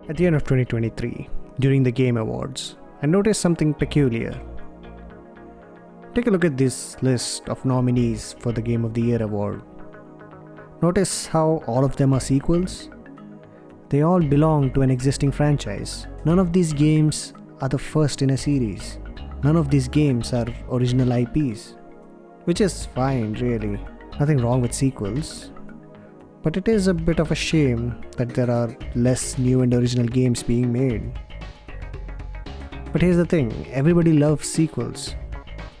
At the end of 2023, during the Game Awards, I noticed something peculiar. Take a look at this list of nominees for the Game of the Year award. Notice how all of them are sequels? They all belong to an existing franchise. None of these games are the first in a series. None of these games are original IPs. Which is fine, really. Nothing wrong with sequels. But it is a bit of a shame that there are less new and original games being made. But here's the thing, everybody loves sequels.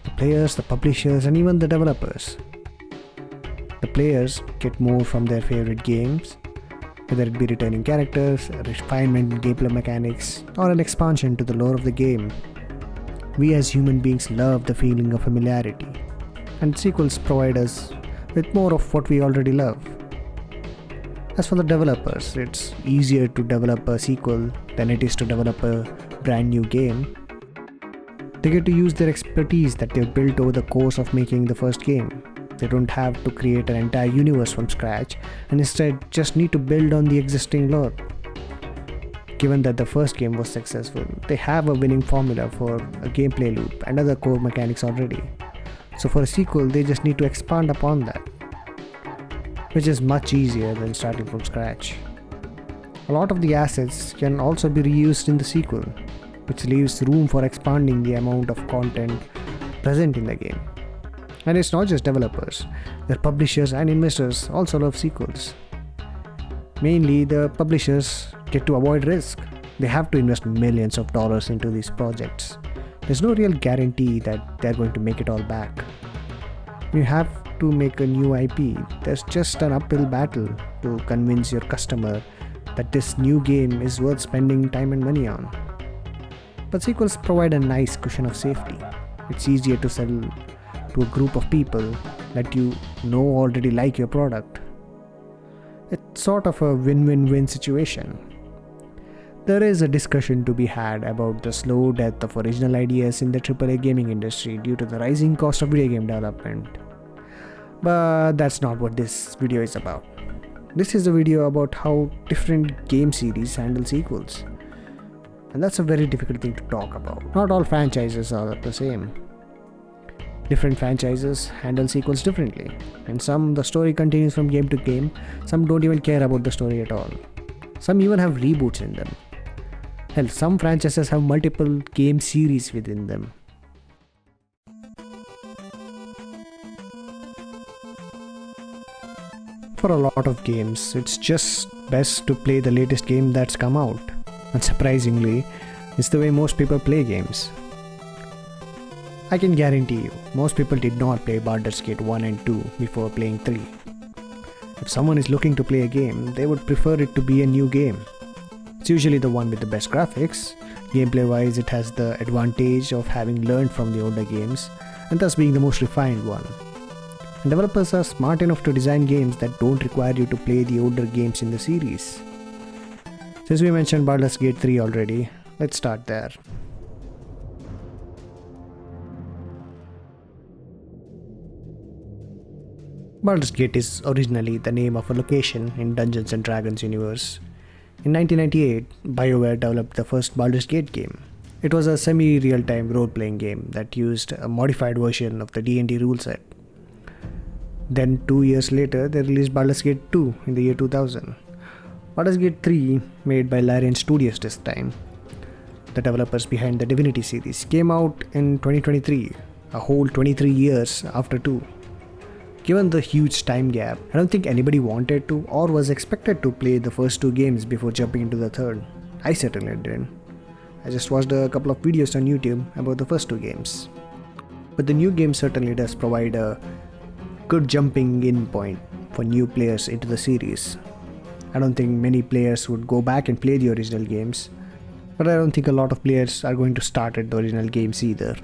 The players, the publishers, and even the developers. The players get more from their favorite games, whether it be returning characters, a refinement in gameplay mechanics, or an expansion to the lore of the game. We as human beings love the feeling of familiarity, and sequels provide us with more of what we already love. As for the developers, it's easier to develop a sequel than it is to develop a brand new game. They get to use their expertise that they've built over the course of making the first game. They don't have to create an entire universe from scratch and instead just need to build on the existing lore. Given that the first game was successful, they have a winning formula for a gameplay loop and other core mechanics already. So for a sequel, they just need to expand upon that, which is much easier than starting from scratch. A lot of the assets can also be reused in the sequel, which leaves room for expanding the amount of content present in the game. And it's not just developers, their publishers and investors also love sequels. Mainly, the publishers get to avoid risk. They have to invest millions of dollars into these projects. There's no real guarantee that they're going to make it all back. You have to make a new IP, there's just an uphill battle to convince your customer that this new game is worth spending time and money on. But sequels provide a nice cushion of safety. It's easier to sell to a group of people that you know already like your product. It's sort of a win-win-win situation. There is a discussion to be had about the slow death of original ideas in the AAA gaming industry due to the rising cost of video game development. But that's not what this video is about. This is a video about how different game series handle sequels. And that's a very difficult thing to talk about. Not all franchises are the same. Different franchises handle sequels differently. And some, the story continues from game to game. Some don't even care about the story at all. Some even have reboots in them. Hell, some franchises have multiple game series within them. For a lot of games, it's just best to play the latest game that's come out. And surprisingly, it's the way most people play games. I can guarantee you, most people did not play Baldur's Gate 1 and 2 before playing 3. If someone is looking to play a game, they would prefer it to be a new game. It's usually the one with the best graphics. Gameplay wise, it has the advantage of having learned from the older games and thus being the most refined one. And developers are smart enough to design games that don't require you to play the older games in the series. Since we mentioned Baldur's Gate 3 already, let's start there. Baldur's Gate is originally the name of a location in Dungeons & Dragons universe. In 1998, BioWare developed the first Baldur's Gate game. It was a semi-real-time role-playing game that used a modified version of the D&D rule set. Then 2 years later, they released Baldur's Gate 2 in the year 2000. Baldur's Gate 3, made by Larian Studios this time, the developers behind the Divinity series, came out in 2023, a whole 23 years after 2. Given the huge time gap, I don't think anybody wanted to or was expected to play the first 2 games before jumping into the third. I certainly didn't. I just watched a couple of videos on YouTube about the first 2 games. But the new game certainly does provide a good jumping in point for new players into the series. I don't think many players would go back and play the original games, but I don't think a lot of players are going to start at the original games either.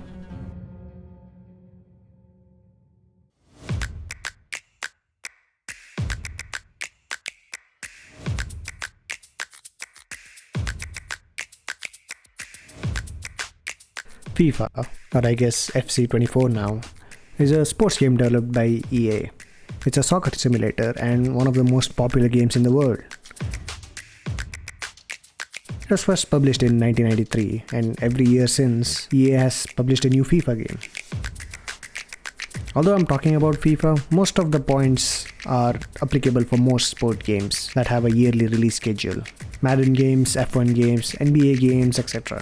FIFA, or I guess FC24 now, is a sports game developed by EA. It's a soccer simulator and one of the most popular games in the world. It was first published in 1993, and every year since, EA has published a new FIFA game. Although I'm talking about FIFA, most of the points are applicable for most sport games that have a yearly release schedule. Madden games, F1 games, NBA games, etc.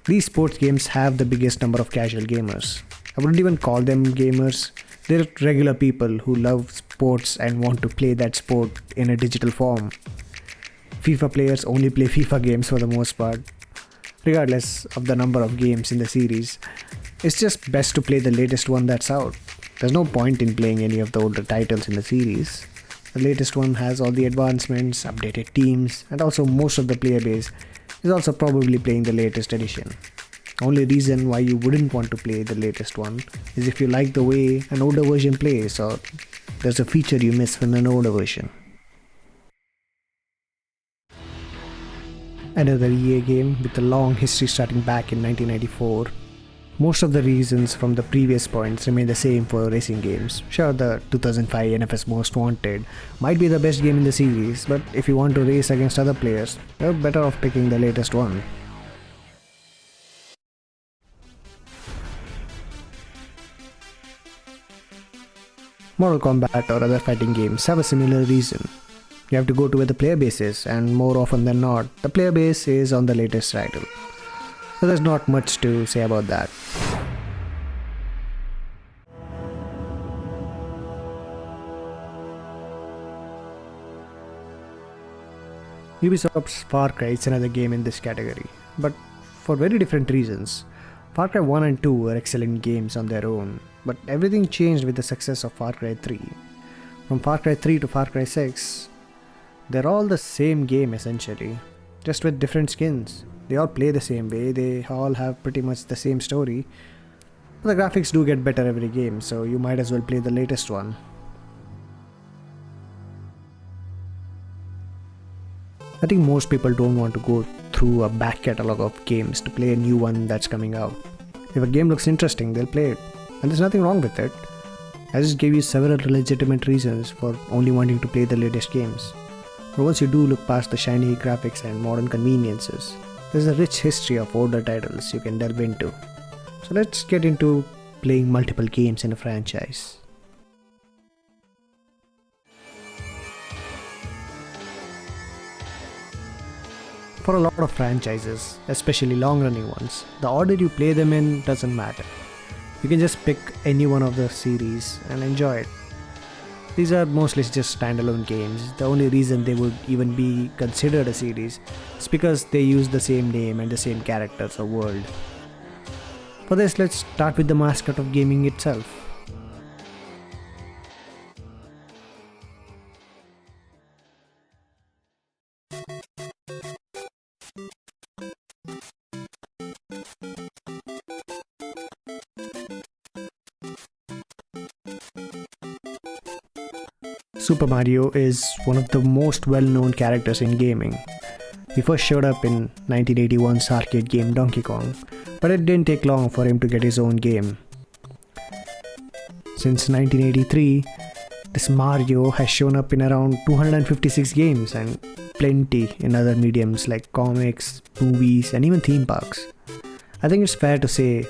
These sports games have the biggest number of casual gamers. I wouldn't even call them gamers. They're regular people who love sports and want to play that sport in a digital form. FIFA players only play FIFA games for the most part, regardless of the number of games in the series. It's just best to play the latest one that's out. There's no point in playing any of the older titles in the series. The latest one has all the advancements, updated teams, and also most of the player base is also probably playing the latest edition. Only reason why you wouldn't want to play the latest one is if you like the way an older version plays, or there's a feature you miss from an older version. Another EA game with a long history starting back in 1994. Most of the reasons from the previous points remain the same for racing games. Sure, the 2005 NFS Most Wanted might be the best game in the series, but if you want to race against other players, you're better off picking the latest one. Mortal Kombat or other fighting games have a similar reason. You have to go to where the player base is, and more often than not, the player base is on the latest title. So there's not much to say about that. Ubisoft's Far Cry is another game in this category, but for very different reasons. Far Cry 1 and 2 were excellent games on their own, but everything changed with the success of Far Cry 3. From Far Cry 3 to Far Cry 6, they're all the same game essentially, just with different skins. They all play the same way, they all have pretty much the same story, but the graphics do get better every game, so you might as well play the latest one. I think most people don't want to go through a back catalogue of games to play a new one that's coming out. If a game looks interesting, they'll play it, and there's nothing wrong with it. I just gave you several legitimate reasons for only wanting to play the latest games. But once you do look past the shiny graphics and modern conveniences, there's a rich history of older titles you can delve into. So let's get into playing multiple games in a franchise. For a lot of franchises, especially long-running ones, the order you play them in doesn't matter. You can just pick any one of the series and enjoy it. These are mostly just standalone games. The only reason they would even be considered a series is because they use the same name and the same characters or world. For this, let's start with the mascot of gaming itself. Super Mario is one of the most well-known characters in gaming. He first showed up in 1981's arcade game Donkey Kong, but it didn't take long for him to get his own game. Since 1983, this Mario has shown up in around 256 games and plenty in other mediums like comics, movies, and even theme parks. I think it's fair to say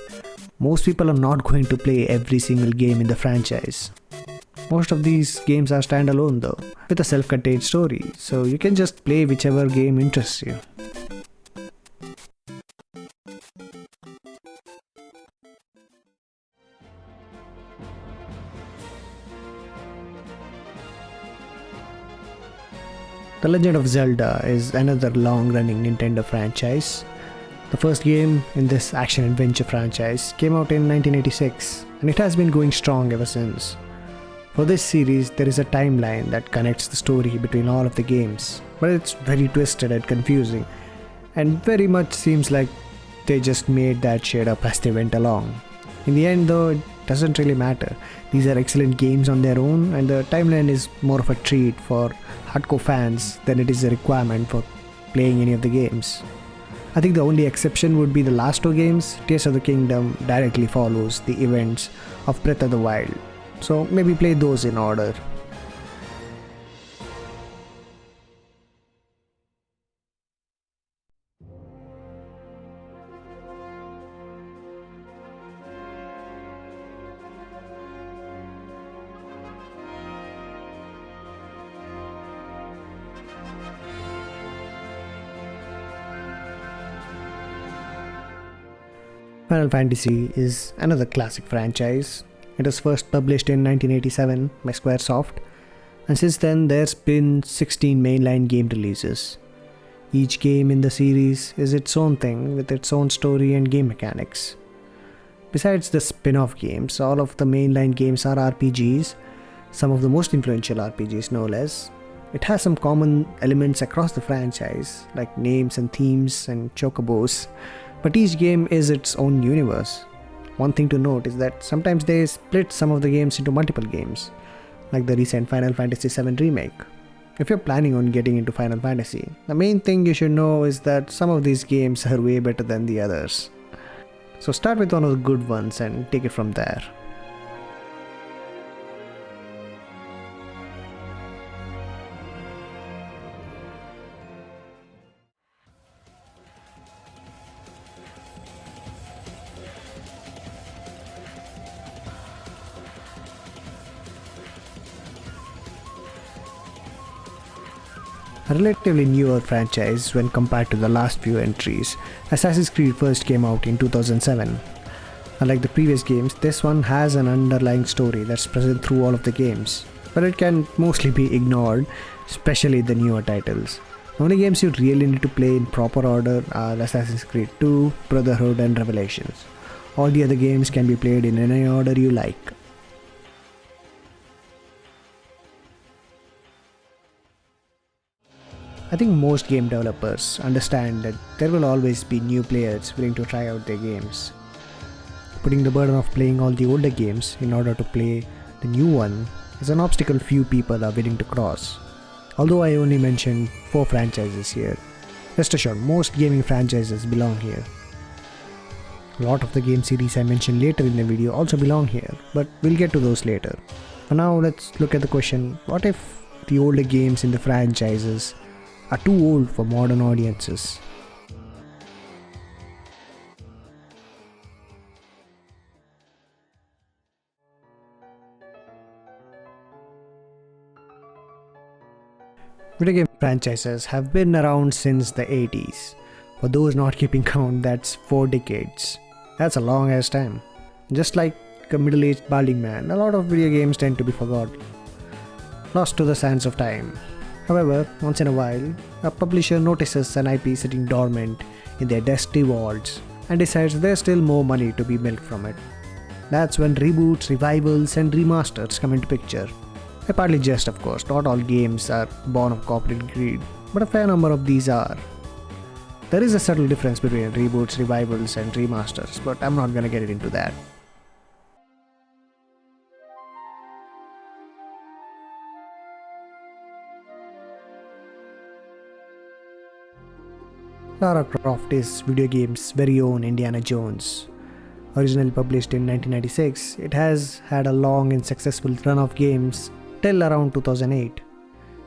most people are not going to play every single game in the franchise. Most of these games are standalone though, with a self-contained story, so you can just play whichever game interests you. The Legend of Zelda is another long-running Nintendo franchise. The first game in this action-adventure franchise came out in 1986, and it has been going strong ever since. For this series, there is a timeline that connects the story between all of the games, but it's very twisted and confusing, and very much seems like they just made that shade up as they went along. In the end though, it doesn't really matter. These are excellent games on their own, and the timeline is more of a treat for hardcore fans than it is a requirement for playing any of the games. I think the only exception would be the last two games. Tears of the Kingdom directly follows the events of Breath of the Wild, so maybe play those in order. Final Fantasy is another classic franchise. It was first published in 1987 by Squaresoft, and since then there's been 16 mainline game releases. Each game in the series is its own thing with its own story and game mechanics. Besides the spin-off games, all of the mainline games are RPGs, some of the most influential RPGs no less. It has some common elements across the franchise, like names and themes and chocobos, but each game is its own universe. One thing to note is that sometimes they split some of the games into multiple games, like the recent Final Fantasy VII Remake. If you're planning on getting into Final Fantasy, the main thing you should know is that some of these games are way better than the others. So start with one of the good ones and take it from there. A relatively newer franchise when compared to the last few entries, Assassin's Creed first came out in 2007. Unlike the previous games, this one has an underlying story that's present through all of the games, but it can mostly be ignored, especially the newer titles. The only games you really need to play in proper order are Assassin's Creed 2, Brotherhood and Revelations. All the other games can be played in any order you like. I think most game developers understand that there will always be new players willing to try out their games. Putting the burden of playing all the older games in order to play the new one is an obstacle few people are willing to cross. Although I only mentioned 4 franchises here, rest assured most gaming franchises belong here. A lot of the game series I mentioned later in the video also belong here, but we'll get to those later. For now, let's look at the question, what if the older games in the franchises are too old for modern audiences? Video game franchises have been around since the 80s. For those not keeping count, that's 4 decades. That's a long ass time. Just like a middle-aged balding man, a lot of video games tend to be forgotten, lost to the sands of time. However, once in a while, a publisher notices an IP sitting dormant in their dusty vaults and decides there's still more money to be milked from it. That's when reboots, revivals and remasters come into picture. I partly jest, of course, not all games are born of corporate greed, but a fair number of these are. There is a subtle difference between reboots, revivals and remasters, but I'm not gonna get into that. Lara Croft is video game's very own Indiana Jones. Originally published in 1996, it has had a long and successful run of games till around 2008.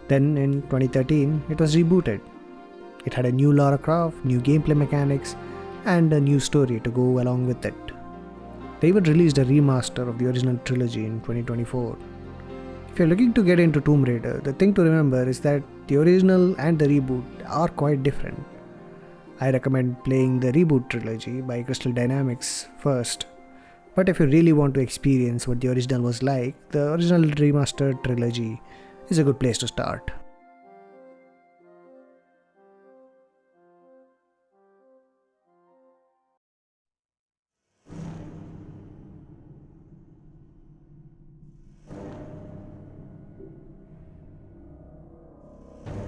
Then in 2013, it was rebooted. It had a new Lara Croft, new gameplay mechanics, and a new story to go along with it. They even released a remaster of the original trilogy in 2024. If you're looking to get into Tomb Raider, the thing to remember is that the original and the reboot are quite different. I recommend playing the reboot trilogy by Crystal Dynamics first. But if you really want to experience what the original was like, the original remastered trilogy is a good place to start.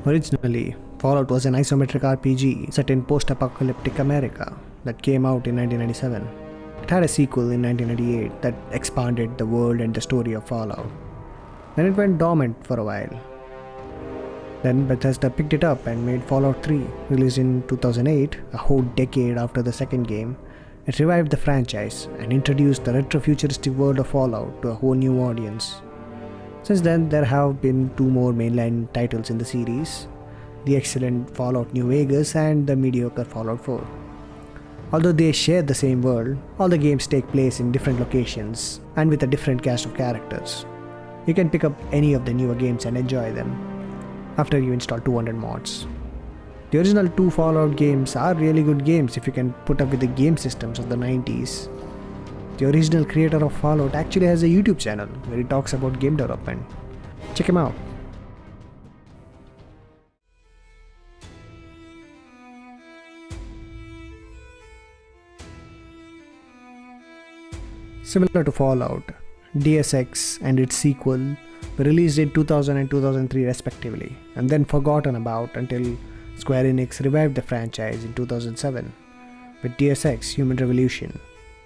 Originally, Fallout was an isometric RPG set in post-apocalyptic America that came out in 1997. It had a sequel in 1998 that expanded the world and the story of Fallout. Then it went dormant for a while. Then Bethesda picked it up and made Fallout 3, released in 2008, a whole decade after the second game. It revived the franchise and introduced the retro-futuristic world of Fallout to a whole new audience. Since then, there have been 2 more mainline titles in the series, the excellent Fallout New Vegas and the mediocre Fallout 4. Although they share the same world, all the games take place in different locations and with a different cast of characters. You can pick up any of the newer games and enjoy them. after you install 200 mods. The original two Fallout games are really good games if you can put up with the game systems of the 90s. The original creator of Fallout actually has a YouTube channel where he talks about game development. Check him out. Similar to Fallout, Deus Ex and its sequel were released in 2000 and 2003 respectively, and then forgotten about until Square Enix revived the franchise in 2007 with Deus Ex Human Revolution.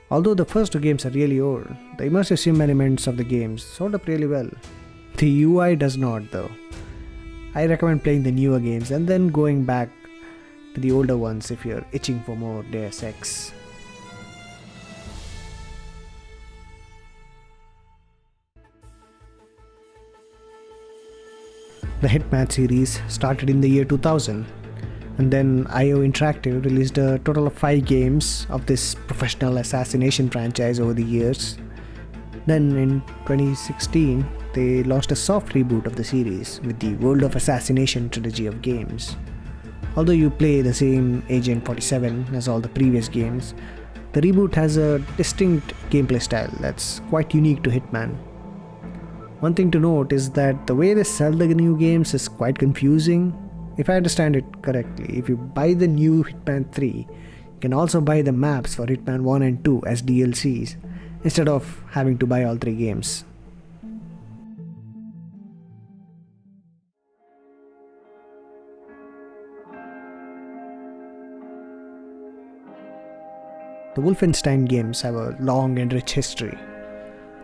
Although the first two games are really old, the immersive sim elements of the games hold up really well. The UI does not though. I recommend playing the newer games and then going back to the older ones if you're itching for more Deus Ex. The Hitman series started in the year 2000, and then IO Interactive released a total of 5 games of this professional assassination franchise over the years. Then in 2016, they launched a soft reboot of the series with the World of Assassination trilogy of games. Although you play the same Agent 47 as all the previous games, the reboot has a distinct gameplay style that's quite unique to Hitman. One thing to note is that the way they sell the new games is quite confusing. If I understand it correctly, if you buy the new Hitman 3, you can also buy the maps for Hitman 1 and 2 as DLCs, instead of having to buy all 3 games. The Wolfenstein games have a long and rich history.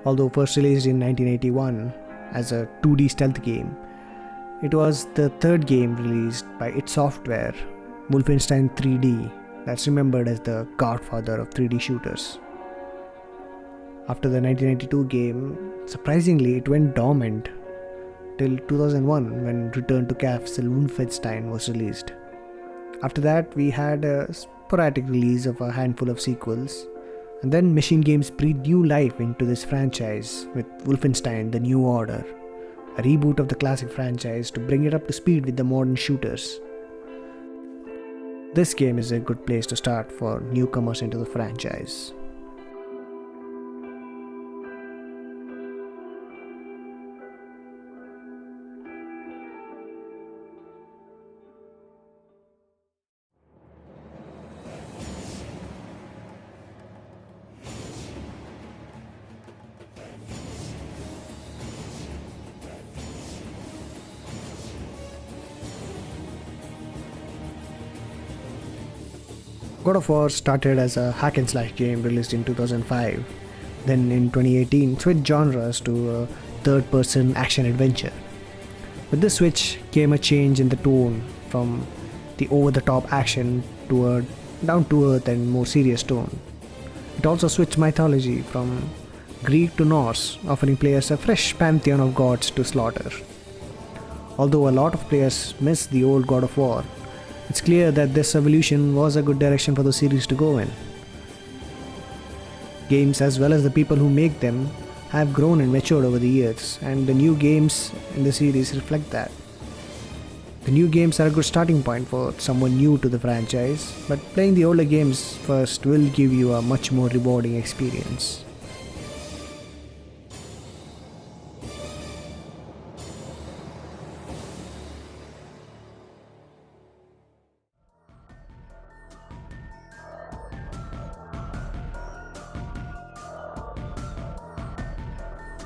Although first released in 1981 as a 2D stealth game, it was the third game released by id Software, Wolfenstein 3D, that's remembered as the godfather of 3D shooters. After the 1992 game, surprisingly it went dormant till 2001 when Return to Castle Wolfenstein was released. After that, we had a sporadic release of a handful of sequels, and then Machine Games breathed new life into this franchise with Wolfenstein: The New Order, a reboot of the classic franchise to bring it up to speed with the modern shooters. This game is a good place to start for newcomers into the franchise. God of War started as a hack and slash game released in 2005. Then in 2018 switched genres to a third-person action-adventure. With this switch came a change in the tone from the over-the-top action to a down-to-earth and more serious tone. It also switched mythology from Greek to Norse, offering players a fresh pantheon of gods to slaughter. Although a lot of players miss the old God of War, it's clear that this evolution was a good direction for the series to go in. Games, as well as the people who make them, have grown and matured over the years, and the new games in the series reflect that. The new games are a good starting point for someone new to the franchise, but playing the older games first will give you a much more rewarding experience.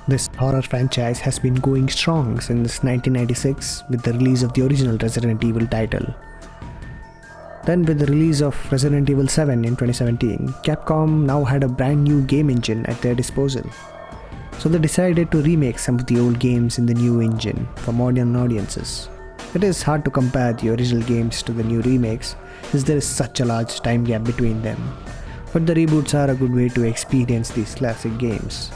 This horror franchise has been going strong since 1996 with the release of the original Resident Evil title. Then with the release of Resident Evil 7 in 2017, Capcom now had a brand new game engine at their disposal. So they decided to remake some of the old games in the new engine for modern audiences. It is hard to compare the original games to the new remakes since there is such a large time gap between them, but the reboots are a good way to experience these classic games.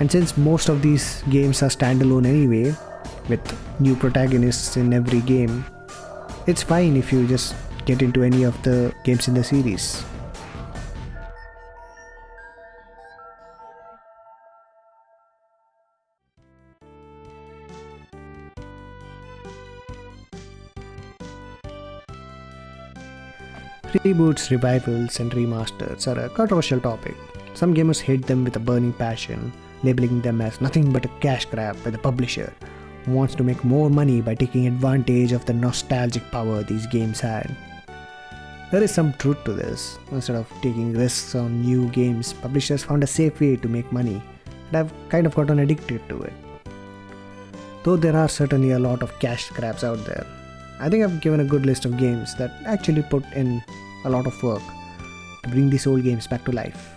And since most of these games are standalone anyway, with new protagonists in every game, it's fine if you just get into any of the games in the series. Reboots, revivals, and remasters are a controversial topic. Some gamers hate them with a burning passion, labeling them as nothing but a cash grab by the publisher, who wants to make more money by taking advantage of the nostalgic power these games had. There is some truth to this. Instead of taking risks on new games, publishers found a safe way to make money, and I've kind of gotten addicted to it. Though there are certainly a lot of cash grabs out there, I think I've given a good list of games that actually put in a lot of work to bring these old games back to life.